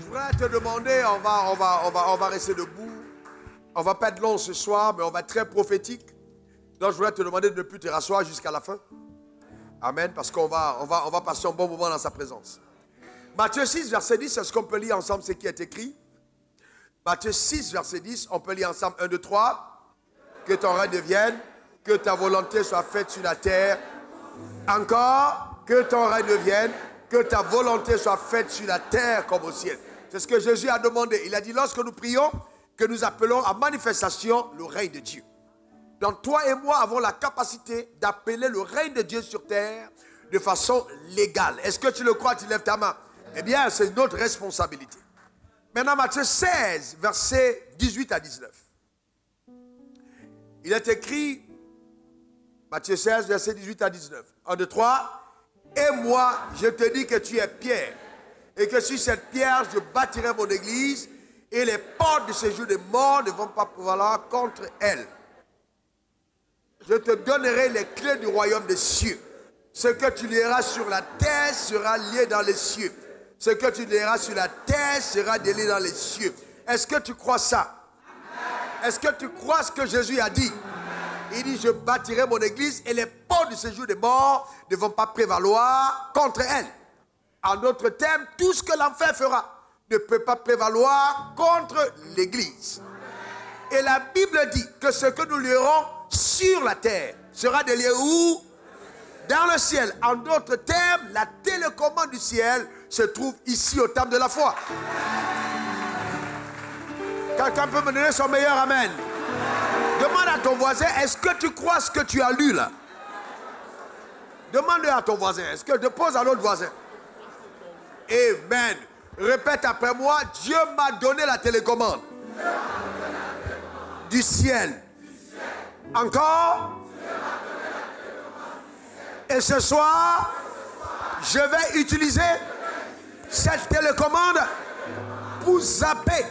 voudrais te demander, on va rester debout. On va pas être long ce soir, mais on va être très prophétique. Donc je voudrais te demander de ne plus te rasseoir jusqu'à la fin. Amen, parce qu'on va passer un bon moment dans sa présence. Matthieu 6, verset 10, est-ce qu'on peut lire ensemble ce qui est écrit? Matthieu 6, verset 10, on peut lire ensemble 1, 2, 3. Que ton règne vienne, que ta volonté soit faite sur la terre. Encore, que ton règne vienne, que ta volonté soit faite sur la terre comme au ciel. C'est ce que Jésus a demandé. Il a dit, lorsque nous prions, que nous appelons à manifestation le règne de Dieu. Donc toi et moi avons la capacité d'appeler le règne de Dieu sur terre de façon légale. Est-ce que tu le crois? Tu lèves ta main. Eh bien, c'est notre responsabilité. Maintenant, Matthieu 16, versets 18 à 19. Il est écrit, Matthieu 16, versets 18 à 19. 1, 2, 3. Et moi, je te dis que tu es Pierre. Et que sur cette pierre, je bâtirai mon église. Et les portes de séjour des morts ne vont pas prévaloir contre elle. Je te donnerai les clés du royaume des cieux. Ce que tu liras sur la terre sera lié dans les cieux. Ce que tu liras sur la terre sera délié dans les cieux. Est-ce que tu crois ça? Est-ce que tu crois ce que Jésus a dit? Il dit, je bâtirai mon église et les portes du séjour des morts ne vont pas prévaloir contre elle. En d'autres termes, tout ce que l'enfer fera ne peut pas prévaloir contre l'église. Et la Bible dit que ce que nous lirons sur la terre sera délié où? Dans le ciel. En d'autres termes, la télécommande du ciel se trouve ici au temple de la foi. Quelqu'un peut me donner son meilleur amen? Demande à ton voisin, est-ce que tu crois ce que tu as lu là? Demande-le à ton voisin. Est-ce que je pose à l'autre voisin? Amen. Répète après moi, Dieu m'a donné la télécommande du ciel. Encore. Et ce soir, je vais utiliser cette télécommande pour zapper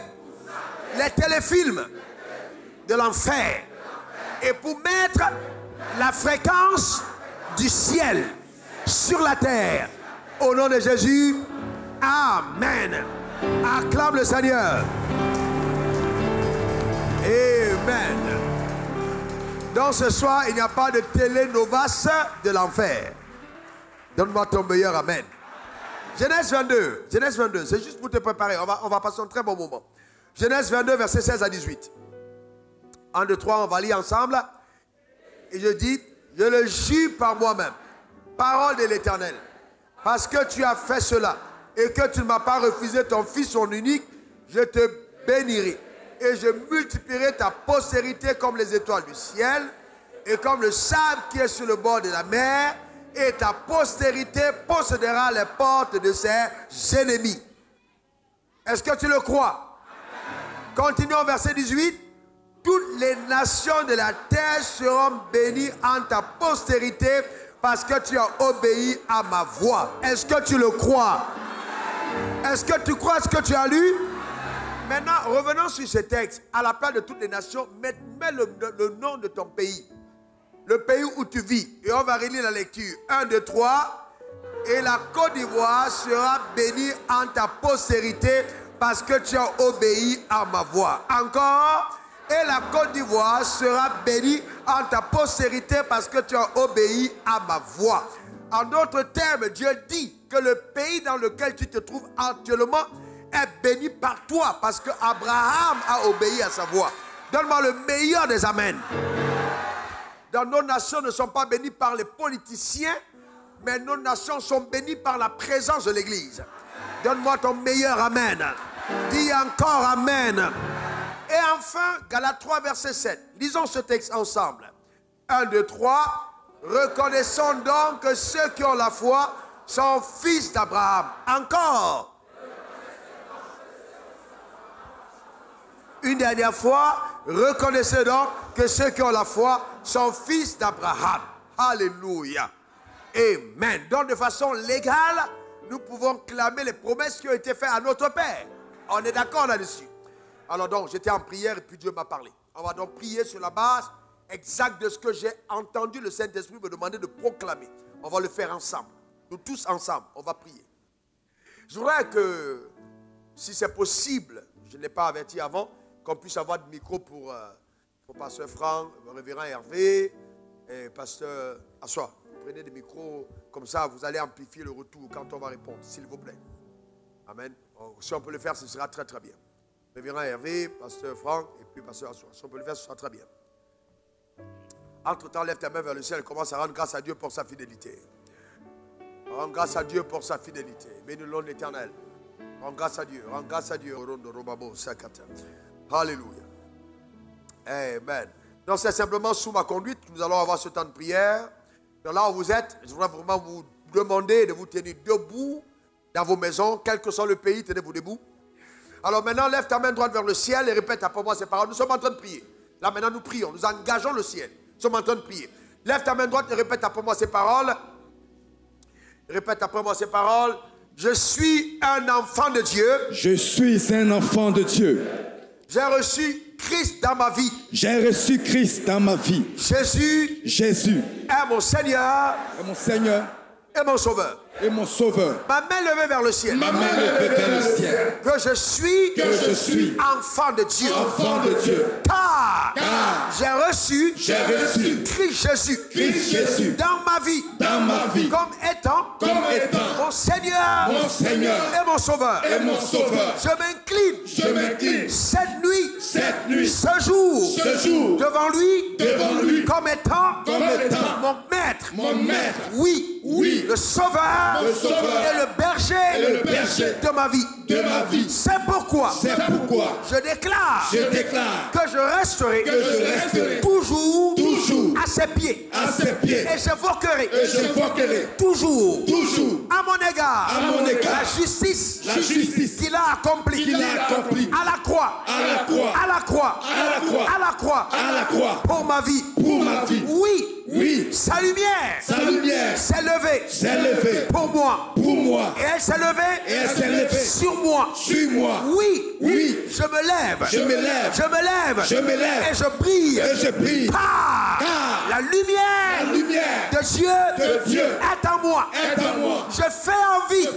les téléfilms de l'enfer et pour mettre la fréquence du ciel sur la terre. Au nom de Jésus, amen. Acclame le Seigneur. Amen. Donc ce soir, il n'y a pas de télénovas de l'enfer. Donne-moi ton meilleur amen. Genèse 22, c'est juste pour te préparer. On va passer un très bon moment. Genèse 22, versets 16 à 18. 1, 2, 3, on va lire ensemble. Et je dis, je le jure par moi-même, parole de l'Éternel, parce que tu as fait cela et que tu ne m'as pas refusé ton fils, son unique, je te bénirai. Et je multiplierai ta postérité comme les étoiles du ciel et comme le sable qui est sur le bord de la mer. Et ta postérité possédera les portes de ses ennemis. Est-ce que tu le crois? Continuons verset 18. Toutes les nations de la terre seront bénies en ta postérité parce que tu as obéi à ma voix. Est-ce que tu le crois? Est-ce que tu crois ce que tu as lu? Maintenant, revenons sur ce texte. À la place de toutes les nations, mets le nom de ton pays. Le pays où tu vis. Et on va relire la lecture. 1, 2, 3. Et la Côte d'Ivoire sera bénie en ta postérité parce que tu as obéi à ma voix. Encore. Et la Côte d'Ivoire sera bénie en ta postérité parce que tu as obéi à ma voix. En d'autres termes, Dieu dit que le pays dans lequel tu te trouves actuellement est béni par toi parce que Abraham a obéi à sa voix. Donne-moi le meilleur des amens. Dans nos nations ne sont pas bénies par les politiciens, mais nos nations sont bénies par la présence de l'Église. Donne-moi ton meilleur amen. Dis encore amen. Et enfin, Galates 3, verset 7. Lisons ce texte ensemble. 1, 2, 3. Reconnaissons donc que ceux qui ont la foi sont fils d'Abraham. Encore. Une dernière fois, reconnaissez donc que ceux qui ont la foi sont fils d'Abraham. Alléluia. Amen. Donc de façon légale, nous pouvons clamer les promesses qui ont été faites à notre Père. On est d'accord là-dessus. Alors donc, j'étais en prière et puis Dieu m'a parlé. On va donc prier sur la base exacte de ce que j'ai entendu le Saint-Esprit me demander de proclamer. On va le faire ensemble. Nous tous ensemble, on va prier. Je voudrais que si c'est possible, je ne l'ai pas averti avant, qu'on puisse avoir de micro pour Pasteur Franck, Révérend Hervé et Pasteur Assois. Prenez des micros, comme ça vous allez amplifier le retour quand on va répondre, s'il vous plaît. Amen. Si on peut le faire, ce sera très très bien. Révérend Hervé, Pasteur Franck et puis Pasteur Assois. Si on peut le faire, ce sera très bien. Entre-temps, lève ta main vers le ciel et commence à rendre grâce à Dieu pour sa fidélité. Rends grâce à Dieu pour sa fidélité. Bénis-le l'Éternel. Rends grâce à Dieu. Rends grâce à Dieu. Alléluia. Amen. Donc c'est simplement sous ma conduite que nous allons avoir ce temps de prière. Donc là où vous êtes, je voudrais vraiment vous demander de vous tenir debout dans vos maisons, quel que soit le pays, tenez-vous debout. Alors maintenant, lève ta main droite vers le ciel et répète après moi ces paroles. Nous sommes en train de prier. Là maintenant, nous prions. Nous engageons le ciel. Nous sommes en train de prier. Lève ta main droite et répète après moi ces paroles. Répète après moi ces paroles. Je suis un enfant de Dieu. Je suis un enfant de Dieu. J'ai reçu Christ dans ma vie. J'ai reçu Christ dans ma vie. Jésus est mon Seigneur. Est mon Seigneur. Et mon Sauveur. Et mon Sauveur. Ma main levée vers le ciel. Ma main levée vers le ciel. Que je suis enfant de Dieu. Enfant de Dieu. Car j'ai reçu Christ Jésus dans ma vie. Comme étant mon Seigneur et mon Sauveur. Je m'incline cette nuit, ce jour devant lui comme étant mon maître. Oui, le Sauveur et le berger de ma vie. C'est pourquoi je déclare que je resterai toujours à ses pieds. Et j'évoquerai toujours à mon égard la justice qu'il a accomplie à la croix pour ma vie. Oui, sa lumière s'est levée pour moi. Et elle s'est levée sur moi. Oui, je me lève et je brille. Car la lumière de Dieu est en moi. Je fais envie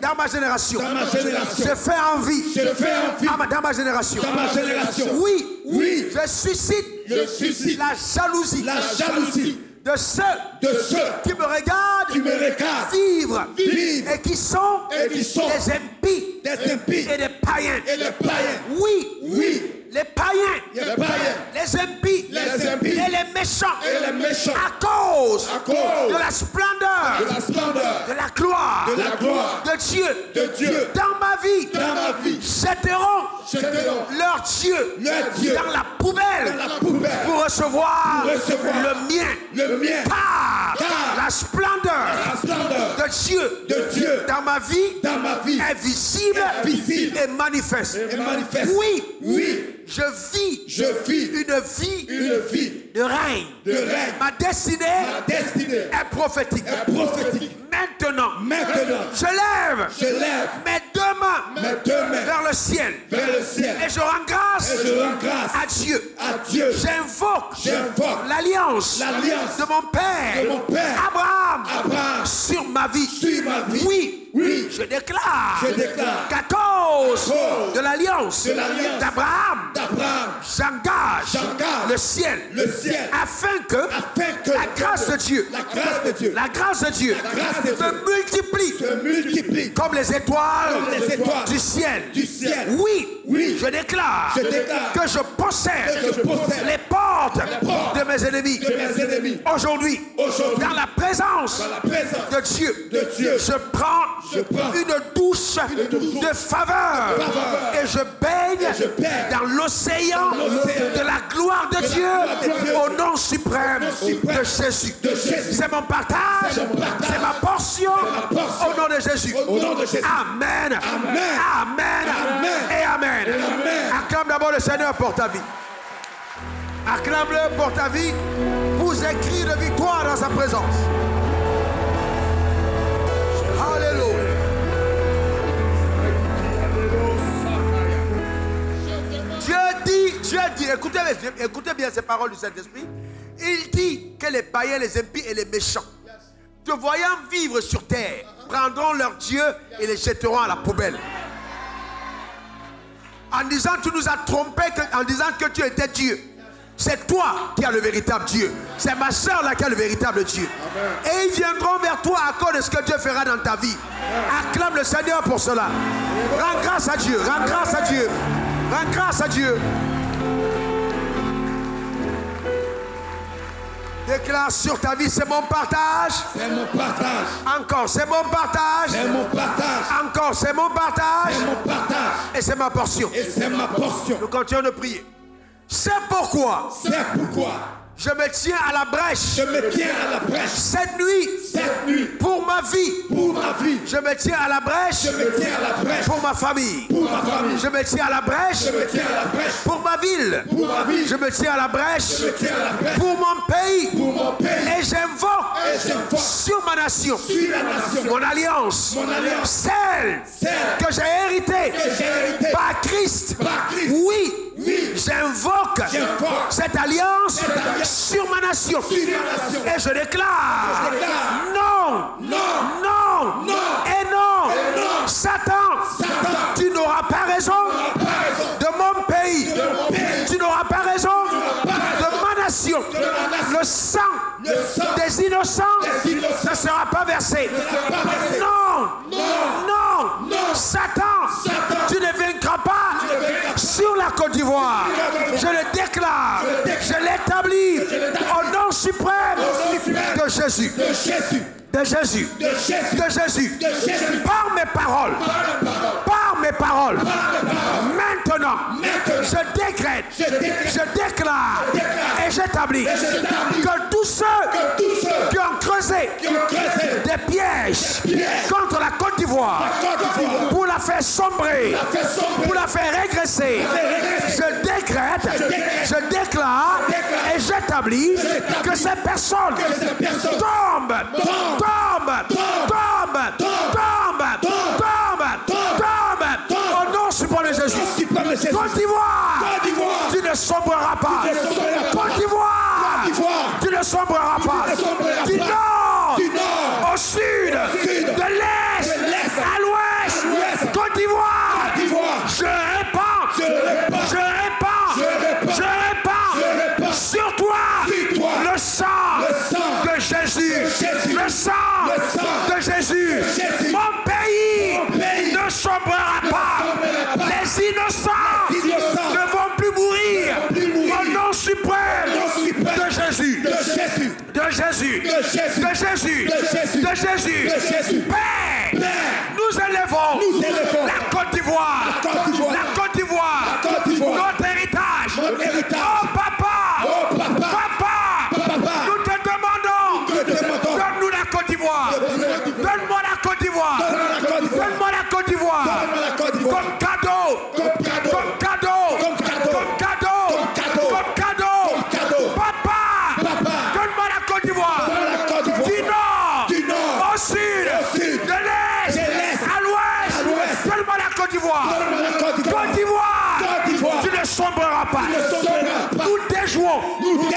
dans ma génération. Je fais envie dans ma génération. Oui, je suscite la jalousie de ceux qui me regardent vivre et qui sont des impies et des païens. Oui, les païens, les impies et les méchants, à cause de la splendeur, de la gloire de Dieu dans ma vie, jetteront leur Dieu dans la poubelle pour recevoir le mien. Car la splendeur de Dieu dans ma vie est visible et manifeste. Oui, je vis une vie de règne. Ma destinée est prophétique. Maintenant, je lève mes deux mains vers le ciel. Et je rends grâce à Dieu. J'invoque l'alliance de mon Père Abraham sur ma vie. Oui, je déclare qu'à cause de l'alliance d'Abraham, j'engage le ciel afin que la grâce de Dieu me multiplie comme les étoiles du ciel. Oui, je déclare que je possède les portes de mes ennemis. Aujourd'hui, dans la présence de Dieu, je prends une douche de faveur et je baigne dans l'océan de la gloire de Dieu au nom suprême de Jésus. C'est mon partage, c'est ma portion au nom de Jésus. Amen. Et amen. Acclame d'abord le Seigneur pour ta vie. Acclame-le pour ta vie. Vous écrivez de victoire dans sa présence. Alléluia. Dieu dit, écoutez bien ces paroles du Saint-Esprit. Il dit que les païens, les impies et les méchants, te voyant vivre sur terre, prendront leur Dieu et les jetteront à la poubelle. En disant tu nous as trompés, en disant que tu étais Dieu. C'est toi qui as le véritable Dieu. C'est ma soeur là qui a le véritable Dieu. Amen. Et ils viendront vers toi à cause de ce que Dieu fera dans ta vie. Amen. Acclame le Seigneur pour cela. Rends grâce à Dieu. Rends grâce à Dieu. Rends grâce à Dieu. Déclare sur ta vie, c'est mon partage. C'est mon partage. Encore, c'est mon partage. C'est mon partage. Encore, c'est mon partage. C'est mon partage. Et c'est ma portion. Et c'est ma portion. Nous continuons de prier. C'est pourquoi. C'est pourquoi. Je me tiens à la brèche. Je me tiens à la brèche. Cette nuit. Cette nuit. Pour ma vie. Pour ma vie. Je me tiens à la brèche. Je me tiens à la brèche. Pour ma famille. Pour ma famille. Je me tiens à la brèche. Je me tiens à la brèche. Pour ma ville. Pour ma ville. Je me tiens à la brèche. Je me tiens à la brèche. Pour mon pays. Pour mon pays. Et j'invoque sur ma nation. Sur la nation. Mon alliance. Mon alliance. Celle que j'ai héritée. Par Christ. Par Christ. Oui. Oui. J'invoque cette alliance sur ma nation. Et je déclare non, non, non, non et non. Satan, tu n'auras pas raison de mon pays. Tu n'auras pas raison de ma nation. Le sang des innocents ne sera pas versé. Non, non, non. Satan, tu ne vaincras pas sur la Côte d'Ivoire. Je le déclare, je l'établis au nom suprême de Jésus. De Jésus, de Jésus, par mes paroles, maintenant, je décrète, je déclare et j'établis que tous ceux qui ont creusé des pièges contre la Côte d'Ivoire pour la faire sombrer, pour la faire régresser, je décrète, je déclare et j'établis que ces personnes tombent. Au nom suprême de Jésus. Côte d'Ivoire, tu ne sombreras pas. Côte d'Ivoire, tu ne sombreras pas. Du nord au sud, de l'est à l'ouest. Côte d'Ivoire, je répands sur toi le sang de Jésus. Le sang de Jésus. Mon pays ne sombrera pas. Les innocents ne vont plus mourir. Au nom suprême de Jésus. De Jésus. De Jésus. De Jésus. Père, nous élevons la Côte d'Ivoire. La Côte d'Ivoire. Notre héritage. Oh papa. Nous te demandons. Donne-nous la Côte d'Ivoire. Donne-moi la Côte d'Ivoire. Donne-moi la Côte d'Ivoire. Comme cadeau. Comme cadeau. Comme cadeau. Comme cadeau. Papa. Donne-moi la Côte d'Ivoire. Du nord au sud. De l'est à l'ouest. Donne-moi la Côte d'Ivoire. Côte d'Ivoire. Tu ne sombreras pas. Nous déjouons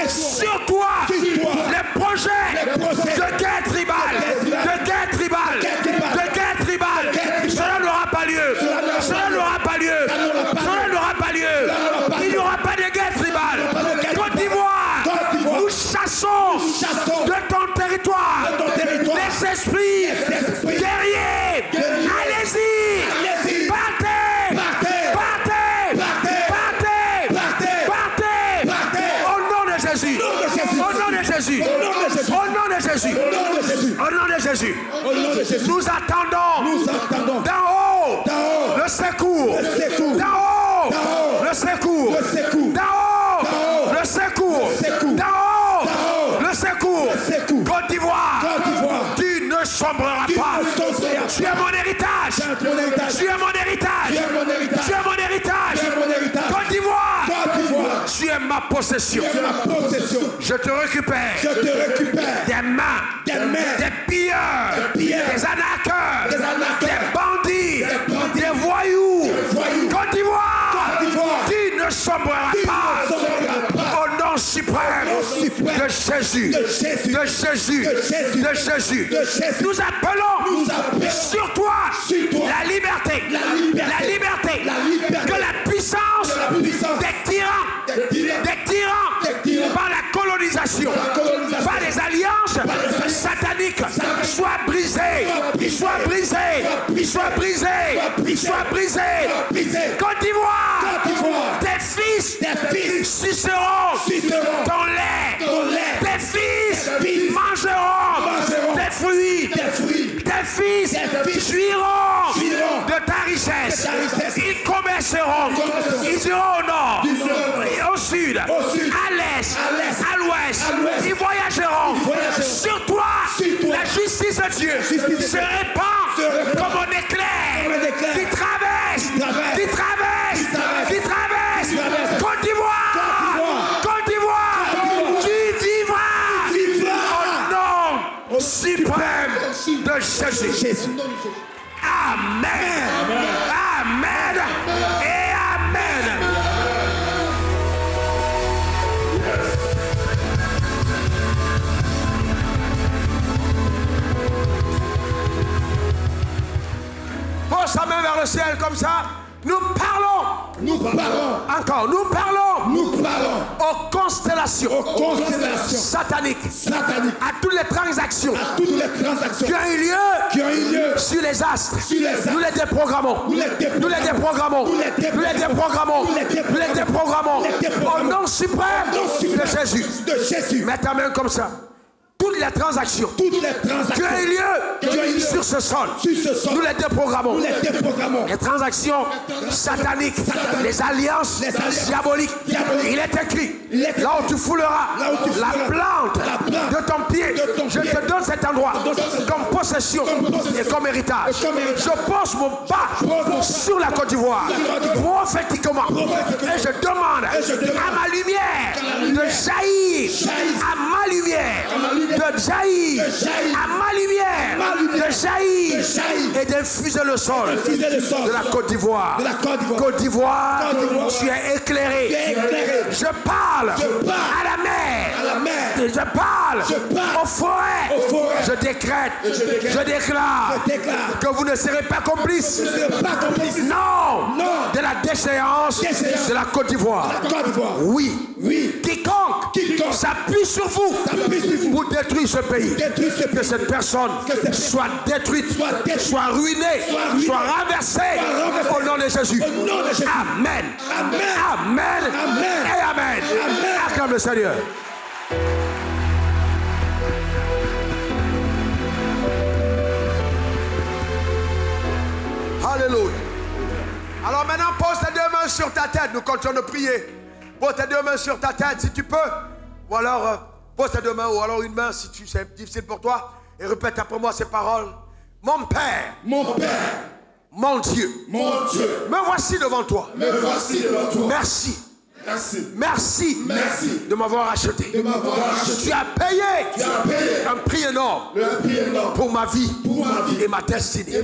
sur toi les projets de guerre tribale. De guerre tribale. De guerre tribale. Cela n'aura pas lieu. Cela n'aura pas lieu. Cela n'aura pas lieu. Il n'y aura pas de guerre tribale. Côte d'Ivoire, nous chassons de ton territoire les esprits guerriers. Allez-y. Partez. Au nom de Jésus. Au nom de Jésus. Au nom de Jésus. Au nom de Jésus. Nous attendons d'en haut le secours. D'en haut le secours. D'en haut le secours. D'en haut le secours. Côte d'Ivoire, tu ne sombreras pas. Tu es mon héritage. Tu es mon héritage. Tu es mon héritage. Côte d'Ivoire, tu es ma possession. Je te récupère des mains, des pilleurs, des arnaqueurs, des bandits, des voyous. Côte d'Ivoire, tu ne sombreras pas. Au nom suprême de Jésus. De Jésus. De Jésus. Nous appelons sur toi la liberté. La liberté. Que la puissance briser. Côte d'Ivoire, tes fils suceront ton lait. Tes fils mangeront tes fruits. Tes fils jouiront de ta richesse. Ils commerceront. Ils iront au nord, au sud, à l'est, à l'ouest. Ils voyageront. Sur toi, la justice de Dieu se répand comme un éclair qui traverse. Côte d'Ivoire, tu vivras au nom suprême de Jésus. Amen. Amen et amen. Pose sa main vers le ciel comme ça. Nous parlons. Encore, nous parlons aux constellations sataniques, à toutes les transactions qui ont eu lieu sur les astres. Nous les déprogrammons. Au nom suprême de Jésus. Mets ta main comme ça. Toutes les transactions qui ont eu lieu sur ce sol, nous les déprogrammons. Les transactions sataniques, les alliances diaboliques. Il est écrit, là où tu fouleras la plante de ton pied, je te donne cet endroit comme possession et comme héritage. Je pose mon pas sur la Côte d'Ivoire, prophétiquement, et je demande à ma lumière de jaillir, à ma lumière de jaillir, à ma lumière de jaillir et d'infuser le sol de la Côte d'Ivoire. Côte d'Ivoire, tu es éclairé. Je parle à la mer. Je parle aux forêts. Je décrète, je déclare que vous ne serez pas complices. Non, de la déchéance de la Côte d'Ivoire. Oui. Quiconque s'appuie sur vous pour détruire ce pays, que cette personne soit détruite, soit ruinée, soit renversée au nom de Jésus. Amen. Amen. Et amen. Acclame le Seigneur. Alléluia. Alors maintenant, pose tes deux mains sur ta tête. Nous continuons de prier. Pose tes deux mains sur ta tête si tu peux. Ou alors, pose tes deux mains ou alors une main si c'est difficile pour toi. Et répète après moi ces paroles. Mon Père. Mon Dieu. Me voici devant toi. Merci de m'avoir acheté. Tu as payé un prix énorme pour ma vie et ma destinée.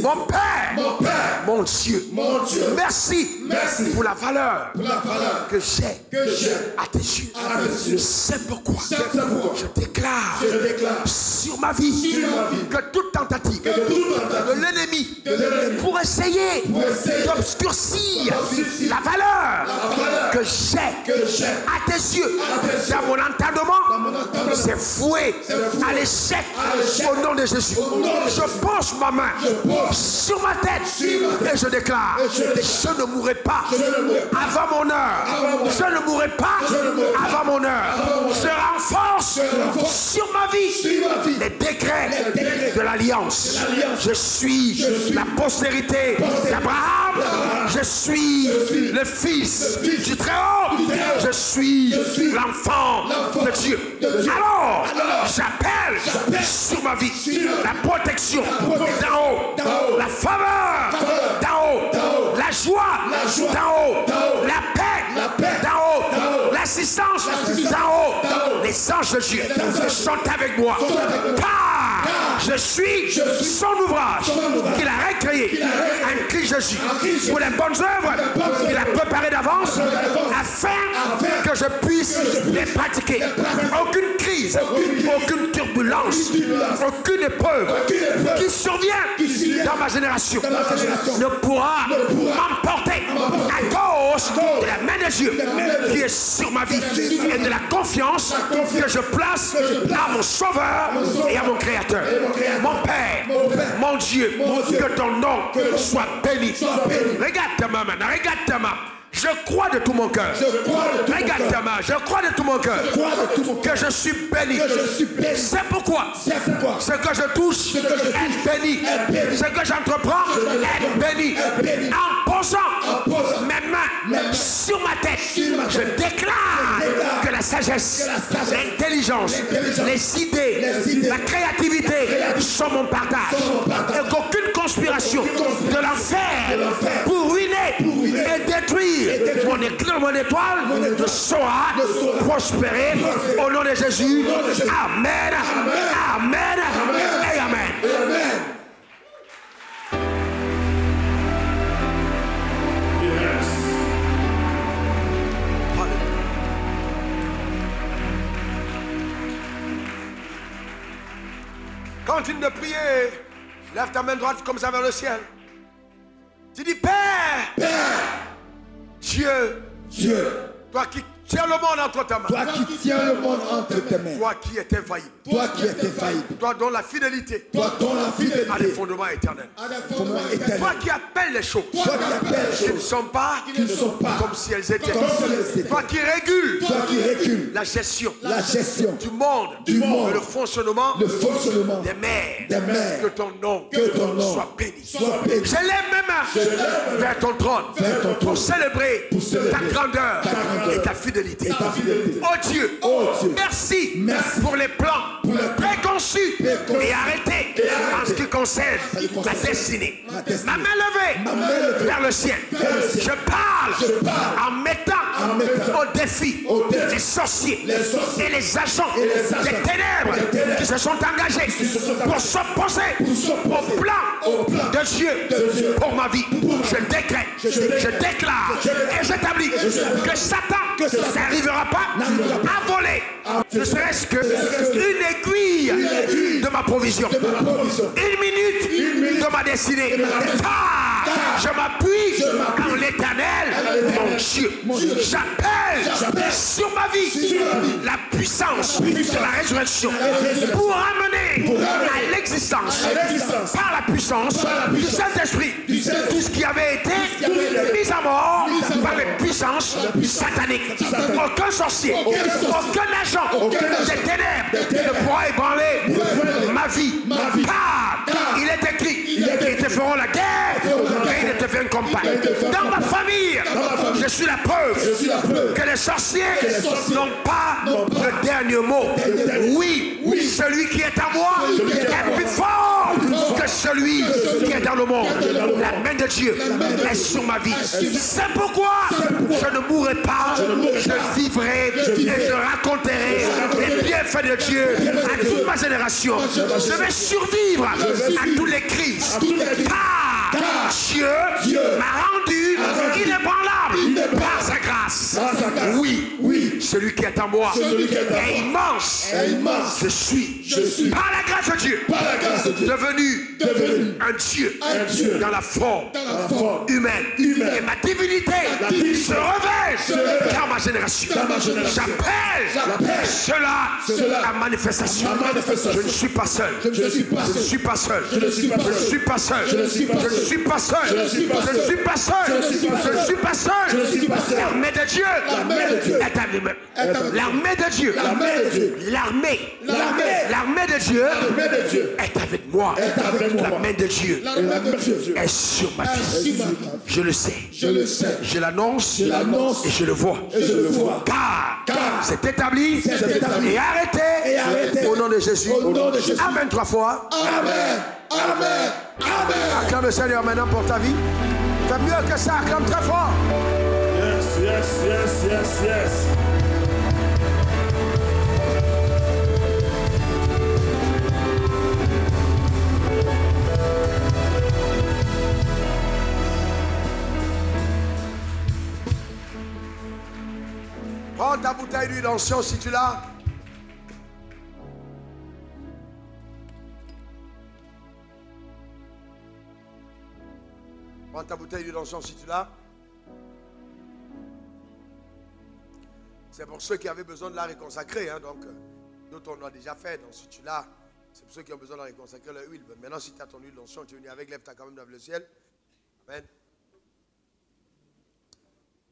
Mon Père, mon Dieu, merci pour la valeur que j'ai à tes yeux. C'est pourquoi je déclare sur ma vie que toute tentative de l'ennemi pour essayer d'obscurcir la valeur que j'ai à tes yeux dans mon entendement, c'est voué à l'échec au nom de Jésus. Je pose ma main sur ma tête et je déclare, je ne mourrai pas avant mon heure. Je ne mourrai pas avant mon heure. Je renforce sur ma vie les décrets de l'alliance. Je suis la postérité d'Abraham. Je suis le fils du Très-Haut. Je suis l'enfant de Dieu. Alors, j'appelle sur ma vie la protection d'en haut, la faveur d'en haut, la joie d'en haut, la paix d'en haut, l'assistance d'en haut. Les anges de Dieu sont avec moi. Car je suis son ouvrage qu'il a recréé en Christ Jésus pour les bonnes œuvres qu'il a préparées d'avance afin que je puisse les pratiquer. Aucune crise, aucune turbulence, aucune épreuve qui survient dans ma génération ne pourra m'emporter à cause de la main de Dieu qui est sur ma vie et de la confiance que je place à mon Sauveur et à mon Créateur. Mon Père, mon Dieu, que ton nom soit béni. Regarde ta main maintenant, regarde ta main. Je crois de tout mon cœur. Regarde ta main, je crois de tout mon cœur que je suis béni. C'est pourquoi ce que je touche est béni. Ce que j'entreprends est béni. En posant mes mains sur ma tête, je déclare que la sagesse, l'intelligence, les idées, la créativité sont mon partage. Et qu'aucune conspiration de l'enfer pour ruiner et détruire mon étoile ne saura prospérer au nom de Jésus. Amen, amen et amen. Continue de prier. Lève ta main droite comme ça vers le ciel. Tu dis, Père, Dieu, toi qui tiens le monde entre ta main. Toi qui tiens le monde entre tes mains. Toi qui es infaillible. Toi qui es infaillible. Toi dont la fidélité. Toi dont la fidélité a des fondements éternels. Toi qui appelles les choses. Toi qui appelles les qui choses ne sont pas comme si elles étaient. Toi qui régules la gestion du monde et le fonctionnement des mers. Que ton nom soit béni. Je lève mes mains vers ton trône pour célébrer ta grandeur et ta fidélité. Oh Dieu, merci pour les plans préconçus et arrêtés en ce qui concerne ma destinée. Ma main levée vers le ciel. Je parle en mettant au défi les sorciers et les agents des ténèbres qui se sont engagés pour s'opposer au plan de Dieu pour ma vie. Je décrète, je déclare et j'établis que Satan n'arrivera pas à voler ne serait-ce qu'une aiguille de ma provision, une minute de ma destinée. Je m'appuie en l'Éternel, mon Dieu. J'appelle sur ma vie la puissance de la résurrection pour amener à l'existence par la puissance du Saint-Esprit tout ce qui avait été mis à mort par les puissances sataniques. Aucun sorcier, aucun agent des ténèbres ne pourra ébranler ma vie. Car il est écrit, ils te feront la guerre et ils ne te vaincront pas. Dans ma famille, je suis la preuve que les sorciers n'ont pas le dernier mot. Oui, celui qui est en moi est plus fort que celui qui est dans le monde. La main de Dieu est sur ma vie. C'est pourquoi je ne mourrai pas, je vivrai et je raconterai les bienfaits de Dieu à toute ma génération. Je vais survivre à toutes les crises. Car Dieu m'a rendu inébranlable par sa grâce. Oui, celui qui est en moi est immense. Je suis par la grâce de Dieu devenu un Dieu dans la forme humaine. Et ma divinité se révèle dans ma génération. J'appelle cela à manifestation. Je ne suis pas seul. Je ne suis pas seul. Je ne suis pas seul. Je ne suis pas seul. Je ne suis pas seul. Je ne suis pas seul. L'armée de Dieu est avec moi. L'armée de Dieu. L'armée de Dieu est avec moi. La main de Dieu est sur ma vie. Je le sais. Je l'annonce et je le vois. Car c'est établi et arrêté au nom de Jésus. Amen 3 fois. Amen. Acclame le Seigneur maintenant pour ta vie. Fais mieux que ça, acclame très fort. Yes. Prends ta bouteille d'huile d'onction si tu l'as. Prends ta bouteille d'huile d'onction si tu l'as. C'est pour ceux qui avaient besoin de la réconsacrer. Hein, donc, d'autres on l'a déjà fait. Donc, si tu l'as, c'est pour ceux qui ont besoin de la réconsacrer leur huile. Maintenant, si tu as ton huile d'onction, tu es venu avec, lève ta quand même dans le ciel. Amen.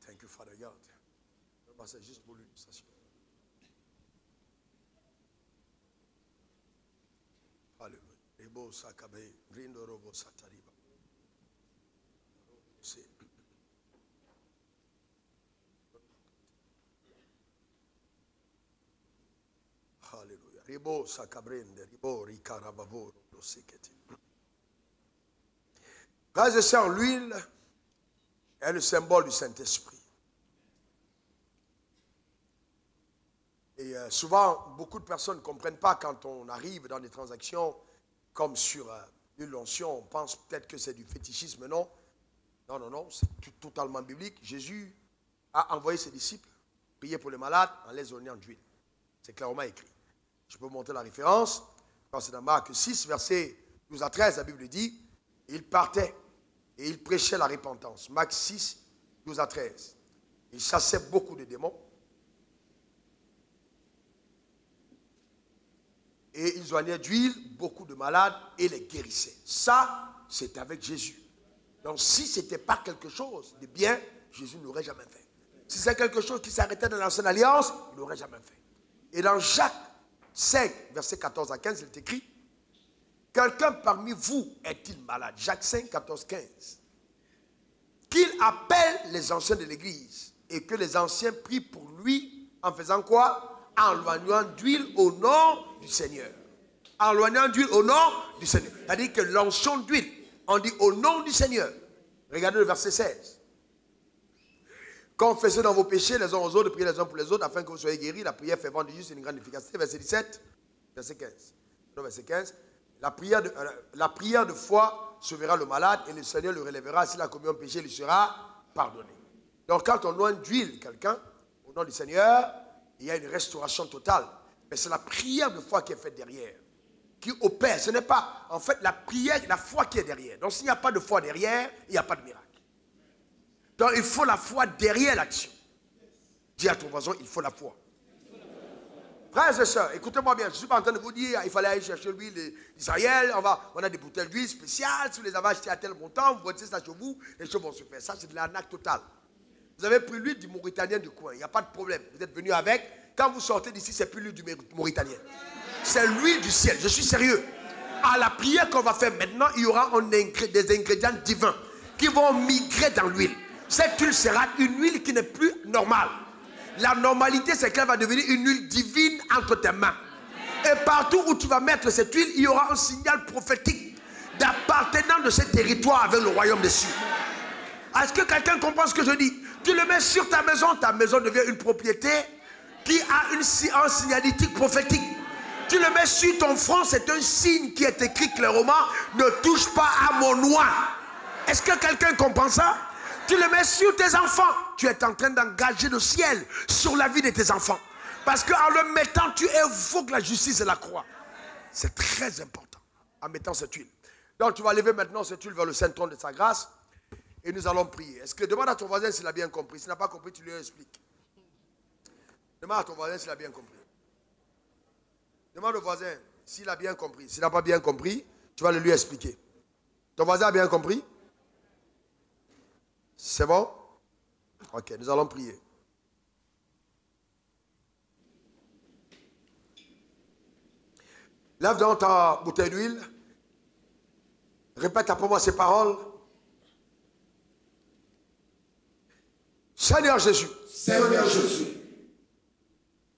Thank you, Father God. C'est juste pour l'illustration. Alléluia. Ebo sakabe, rindo robo satariba. C'est. Alléluia. Ribo sakabrende, ribo rikarababo, seketi. Frères et sœurs, l'huile est le symbole du Saint-Esprit. Et souvent, beaucoup de personnes ne comprennent pas quand on arrive dans des transactions comme sur l'huile d'onction, on pense peut-être que c'est du fétichisme. Non, non, non, non, c'est totalement biblique. Jésus a envoyé ses disciples prier pour les malades en les ornant d'huile. C'est clairement écrit. Je peux vous montrer la référence. Quand c'est dans Marc 6, verset 12 à 13, la Bible dit, il partait et il prêchait la repentance. Marc 6, 12 à 13. Il chassait beaucoup de démons. Et ils oignaient d'huile beaucoup de malades et les guérissaient. Ça, c'est avec Jésus. Donc si ce n'était pas quelque chose de bien, Jésus ne l'aurait jamais fait. Si c'est quelque chose qui s'arrêtait dans l'ancienne alliance, il ne l'aurait jamais fait. Et dans Jacques 5, verset 14 à 15, il est écrit, quelqu'un parmi vous est-il malade? Jacques 5, 14, 15. Qu'il appelle les anciens de l'église et que les anciens prient pour lui en faisant quoi? En loignant d'huile au nom du Seigneur. En loignant d'huile au nom du Seigneur. C'est-à-dire que l'onction d'huile, on dit au nom du Seigneur. Regardez le verset 16. Confessez dans vos péchés les uns aux autres, priez les uns pour les autres, afin que vous soyez guéris. La prière fervente du juste est une grande efficacité. Verset 17, verset 15. Non, verset 15. La prière de foi sauvera le malade et le Seigneur le relèvera. Si la communion péché lui sera pardonnée. Donc quand on loigne d'huile quelqu'un, au nom du Seigneur, il y a une restauration totale. Mais c'est la prière de foi qui est faite derrière, qui opère. Ce n'est pas, en fait, la prière, la foi qui est derrière. Donc s'il n'y a pas de foi derrière, il n'y a pas de miracle. Donc il faut la foi derrière l'action. Dis à ton voisin, il faut la foi. Frères et sœurs, écoutez-moi bien, je ne suis pas en train de vous dire, il fallait aller chercher l'huile d'Israël, on a des bouteilles d'huile spéciales, si vous les avez achetées à tel montant, vous mettez ça chez vous, les choses vont se faire. Ça, c'est de l'arnaque totale. Vous avez pris l'huile du Mauritanien du coin, il n'y a pas de problème. Vous êtes venu avec, quand vous sortez d'ici, ce n'est plus l'huile du Mauritanien. C'est l'huile du ciel, je suis sérieux. À la prière qu'on va faire maintenant, il y aura des ingrédients divins qui vont migrer dans l'huile. Cette huile sera une huile qui n'est plus normale. La normalité, c'est qu'elle va devenir une huile divine entre tes mains. Et partout où tu vas mettre cette huile, il y aura un signal prophétique d'appartenance de ce territoire avec le royaume des cieux. Est-ce que quelqu'un comprend ce que je dis? Tu le mets sur ta maison devient une propriété qui a un signalétique prophétique. Tu le mets sur ton front, c'est un signe qui est écrit clairement, ne touche pas à mon noix. Est-ce que quelqu'un comprend ça? Tu le mets sur tes enfants. Tu es en train d'engager le ciel sur la vie de tes enfants. Parce qu'en le mettant, tu évoques la justice et la croix. C'est très important en mettant cette huile. Donc tu vas lever maintenant cette huile vers le Saint-Trône de sa grâce et nous allons prier. Est-ce que demande à ton voisin s'il a bien compris. S'il n'a pas compris, tu lui expliques. Demande à ton voisin s'il a bien compris. Demande au voisin s'il a bien compris. S'il n'a pas bien compris, tu vas le lui expliquer. Ton voisin a bien compris? C'est bon? Ok, nous allons prier. Lève donc ta bouteille d'huile. Répète après moi ces paroles. Seigneur Jésus. Seigneur Jésus.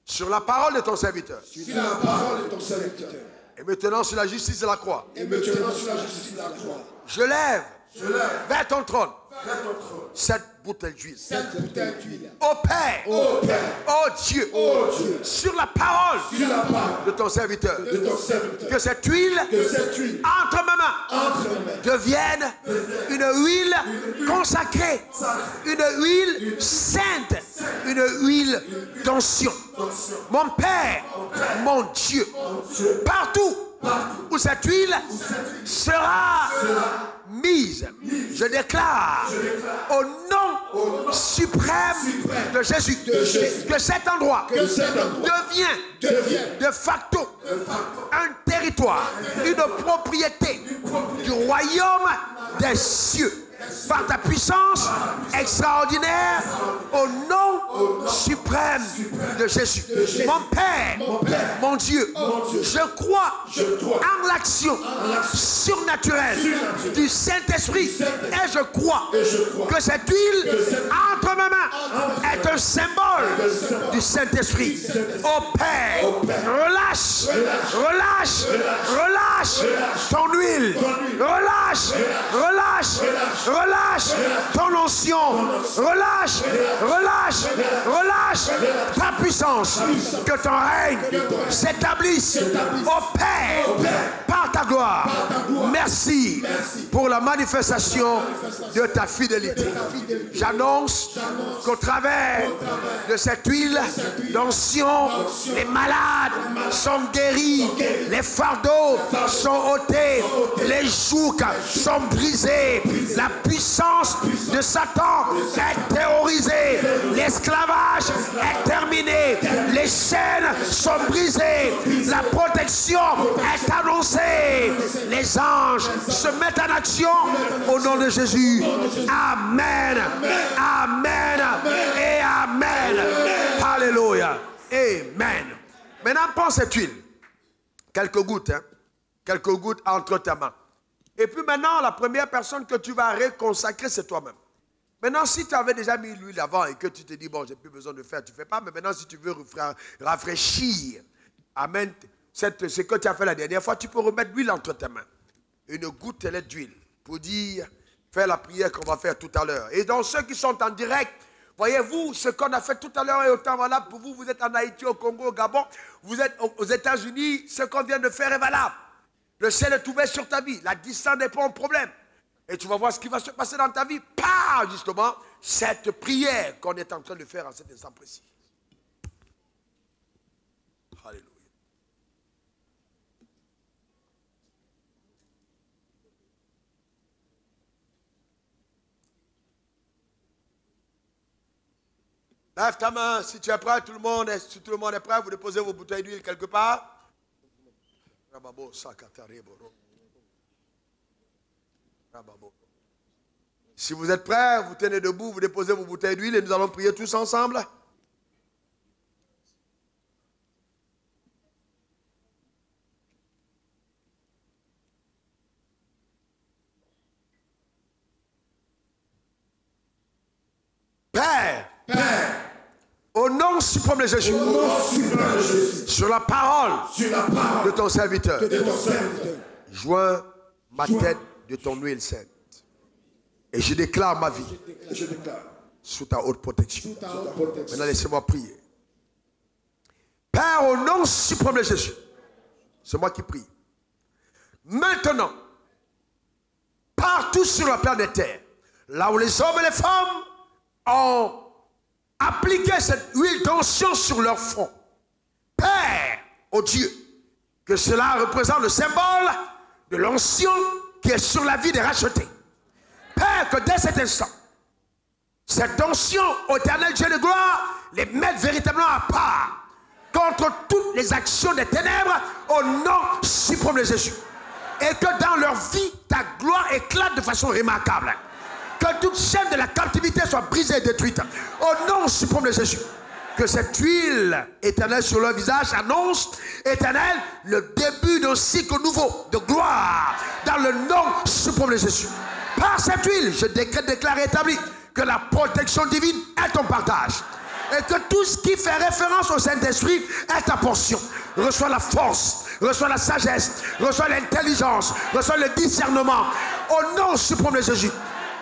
Sur la parole de ton serviteur. Sur la parole de ton serviteur. Et maintenant sur la justice de la croix. Et maintenant sur la justice de la croix. Je lève vers ton trône cette bouteille d'huile. Ô Père, oh Dieu, sur la parole de ton serviteur, que cette huile entre mes mains devienne une huile consacrée, une huile sainte, une huile d'onction. Mon Père, mon Dieu, partout où cette huile sera mise, je déclare au nom suprême de Jésus. Que cet endroit devient de facto un territoire, une propriété du royaume des cieux. Par ta puissance extraordinaire, au nom suprême de Jésus. Mon Père, mon Dieu, je crois en l'action surnaturelle du Saint-Esprit et je crois que cette huile entre mes mains est un symbole du Saint-Esprit. Oh Père, relâche ton huile, relâche ton onction, relâche ta puissance, que ton règne s'établisse, au Père, par ta gloire. Merci pour la manifestation de ta fidélité. J'annonce qu'au travers de cette huile d'onction, les malades sont guéris, les fardeaux sont ôtés, les jougs sont brisés, la puissance de Satan est terrorisée, l'esclavage est terminé, les chaînes sont brisées, la protection est annoncée, les anges se mettent en action au nom de Jésus. Amen, amen et amen. Alléluia, amen. Maintenant, prends cette huile, quelques gouttes entre tes mains. Et puis maintenant, la première personne que tu vas reconsacrer, c'est toi-même. Maintenant, si tu avais déjà mis l'huile avant et que tu te dis, bon, j'ai plus besoin de faire, tu ne fais pas. Mais maintenant, si tu veux rafraîchir, amen, ce que tu as fait la dernière fois, tu peux remettre l'huile entre tes mains. Une gouttelette d'huile pour dire, faire la prière qu'on va faire tout à l'heure. Et donc, ceux qui sont en direct, voyez-vous, ce qu'on a fait tout à l'heure est autant valable pour vous. Vous êtes en Haïti, au Congo, au Gabon, vous êtes aux États-Unis, ce qu'on vient de faire est valable. Le ciel est ouvert sur ta vie. La distance n'est pas un problème. Et tu vas voir ce qui va se passer dans ta vie par, justement, cette prière qu'on est en train de faire en cet instant précis. Alléluia. Lève ta main si tu es prêt, si tout le monde est prêt, vous déposez vos bouteilles d'huile quelque part. Si vous êtes prêts, vous tenez debout, vous déposez vos bouteilles d'huile et nous allons prier tous ensemble. Père, au nom suprême de Jésus, sur la parole de ton serviteur, joins ma tête de ton huile sainte. Et je déclare ma vie sous ta haute protection. Maintenant, laissez-moi prier. Père, au nom suprême de Jésus, c'est moi qui prie. Maintenant, partout sur la planète Terre, là où les hommes et les femmes ont appliquer cette huile d'onction sur leur front. Père, oh Dieu, que cela représente le symbole de l'onction qui est sur la vie des rachetés. Père, que dès cet instant, cette onction, ô éternel Dieu de gloire, les mette véritablement à part contre toutes les actions des ténèbres au nom suprême de Jésus. Et que dans leur vie, ta gloire éclate de façon remarquable. Que toute chaîne de la captivité soit brisée et détruite. Au nom suprême de Jésus. Que cette huile éternelle sur leur visage annonce, éternel, le début d'un cycle nouveau de gloire. Dans le nom suprême de Jésus. Par cette huile, je déclare et établis que la protection divine est ton partage. Et que tout ce qui fait référence au Saint-Esprit est ta portion. Reçois la force, reçois la sagesse, reçois l'intelligence, reçois le discernement. Au nom suprême de Jésus.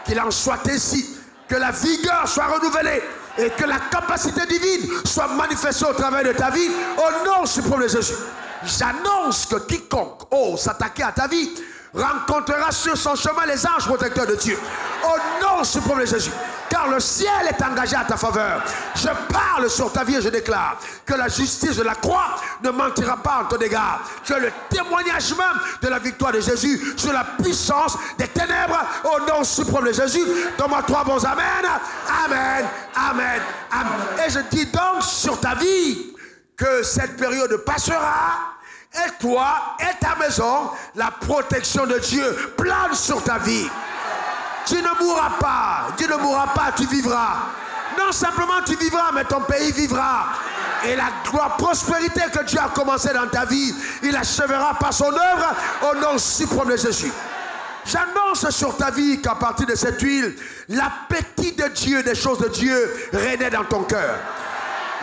Qu'il en soit ainsi, que la vigueur soit renouvelée et que la capacité divine soit manifestée au travers de ta vie, au nom suprême de Jésus. J'annonce que quiconque ose s'attaquer à ta vie rencontrera sur son chemin les anges protecteurs de Dieu. Au nom suprême de Jésus. Car car le ciel est engagé à ta faveur. Je parle sur ta vie et je déclare que la justice de la croix ne mentira pas en ton égard. Tu as le témoignage même de la victoire de Jésus sur la puissance des ténèbres au nom suprême de Jésus. Donne-moi 3 bons amen. Amen, amen, amen. Et je dis donc sur ta vie que cette période passera. Et toi et ta maison, la protection de Dieu plane sur ta vie. Tu ne mourras pas. Tu ne mourras pas, tu vivras. Non simplement tu vivras, mais ton pays vivra. Et la prospérité que Dieu a commencé dans ta vie, il achèvera par son œuvre au nom suprême de Jésus. J'annonce sur ta vie qu'à partir de cette huile, l'appétit de Dieu, des choses de Dieu, renaît dans ton cœur.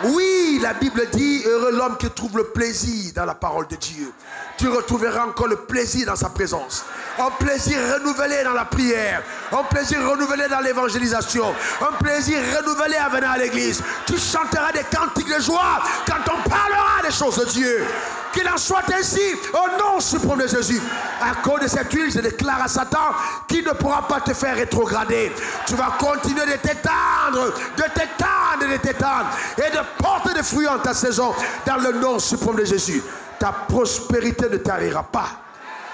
Oui, la Bible dit, heureux l'homme qui trouve le plaisir dans la parole de Dieu. Tu retrouveras encore le plaisir dans sa présence. Un plaisir renouvelé dans la prière. Un plaisir renouvelé dans l'évangélisation. Un plaisir renouvelé à venir à l'église. Tu chanteras des cantiques de joie quand on parlera des choses de Dieu. Qu'il en soit ainsi au nom suprême de Jésus. À cause de cette huile, je déclare à Satan qu'il ne pourra pas te faire rétrograder. Tu vas continuer de t'étendre, de t'étendre, de t'étendre et de porter des fruits en ta saison dans le nom suprême de Jésus. Ta prospérité ne t'arrivera pas.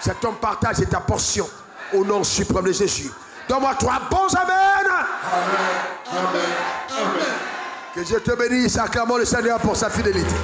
C'est ton partage et ta portion au nom suprême de Jésus. Donne-moi 3 bons amen. Amen, amen, amen. Que Dieu te bénisse. Acclamons le Seigneur pour sa fidélité.